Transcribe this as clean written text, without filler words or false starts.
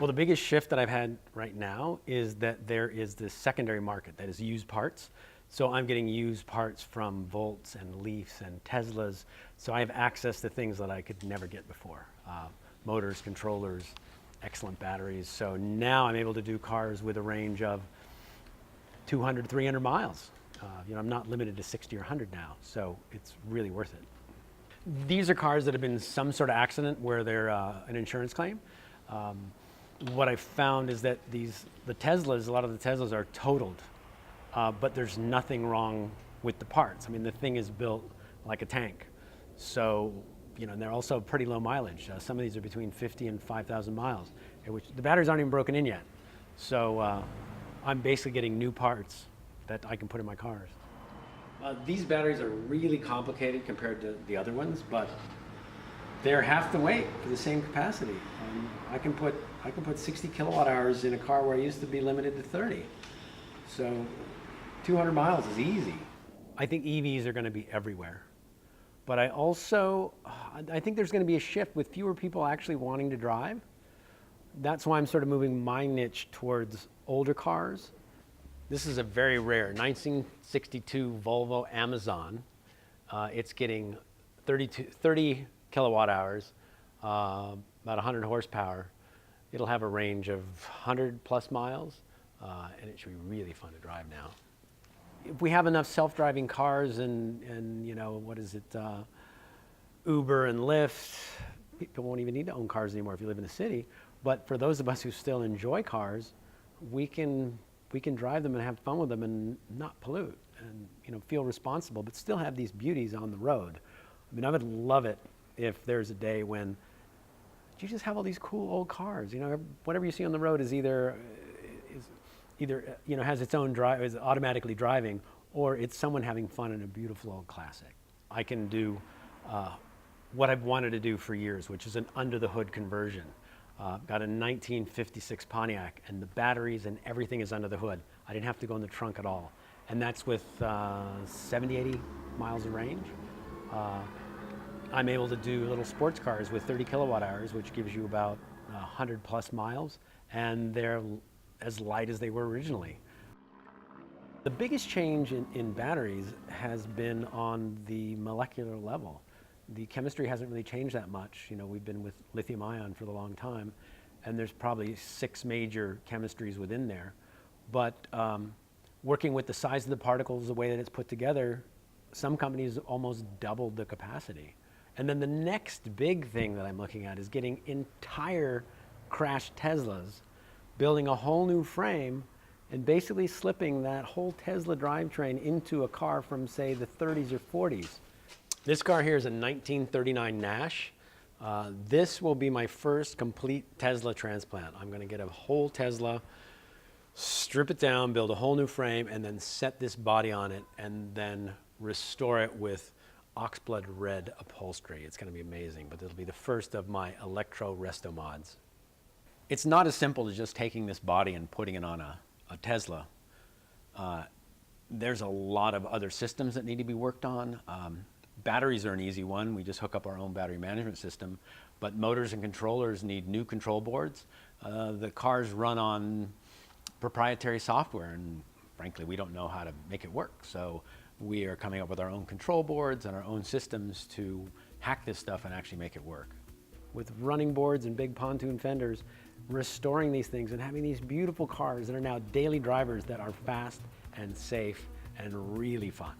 Well, the biggest shift that I've had right now is that there is this secondary market that is used parts. So I'm getting used parts from Volts and Leafs and Teslas. So I have access to things that I could never get before. Motors, controllers, excellent batteries. So now I'm able to do cars with a range of 200, 300 miles. I'm not limited to 60 or 100 now, so it's really worth it. These are cars that have been some sort of accident where they're an insurance claim. What I found is that a lot of the Teslas are totaled, but there's nothing wrong with the parts. I mean, the thing is built like a tank. So, and they're also pretty low mileage. Some of these are between 50 and 5,000 miles, which the batteries aren't even broken in yet. So I'm basically getting new parts that I can put in my cars. These batteries are really complicated compared to the other ones, but they're half the weight for the same capacity. I can put 60 kilowatt hours in a car where I used to be limited to 30. So 200 miles is easy. I think EVs are going to be everywhere. But I think there's going to be a shift with fewer people actually wanting to drive. That's why I'm sort of moving my niche towards older cars. This is a very rare 1962 Volvo Amazon. It's getting 30 kilowatt hours, about 100 horsepower. It'll have a range of 100 plus miles, and it should be really fun to drive now. If we have enough self-driving cars and Uber and Lyft, people won't even need to own cars anymore if you live in the city. But for those of us who still enjoy cars, we can drive them and have fun with them and not pollute and feel responsible, but still have these beauties on the road. I mean, I would love it if there's a day when you just have all these cool old cars. Whatever you see on the road is either has its own drive, is automatically driving, or it's someone having fun in a beautiful old classic. I can do what I've wanted to do for years, which is an under the hood conversion. Got a 1956 Pontiac, and the batteries and everything is under the hood. I didn't have to go in the trunk at all. And that's with 70, 80 miles of range. I'm able to do little sports cars with 30 kilowatt hours, which gives you about 100 plus miles, and they're as light as they were originally. The biggest change in batteries has been on the molecular level. The chemistry hasn't really changed that much. We've been with lithium ion for a long time, and there's probably 6 major chemistries within there. But working with the size of the particles, the way that it's put together, some companies almost doubled the capacity. And then the next big thing that I'm looking at is getting entire crashed Teslas, building a whole new frame, and basically slipping that whole Tesla drivetrain into a car from, say, the 30s or 40s. This car here is a 1939 Nash. This will be my first complete Tesla transplant. I'm going to get a whole Tesla, strip it down, build a whole new frame, and then set this body on it, and then restore it with oxblood red upholstery. It's going to be amazing, but it'll be the first of my electro resto mods. It's not as simple as just taking this body and putting it on a Tesla. There's a lot of other systems that need to be worked on. Batteries are an easy one. We just hook up our own battery management system. But motors and controllers need new control boards. The cars run on proprietary software, and frankly, we don't know how to make it work. So we are coming up with our own control boards and our own systems to hack this stuff and actually make it work. With running boards and big pontoon fenders, restoring these things and having these beautiful cars that are now daily drivers that are fast and safe and really fun.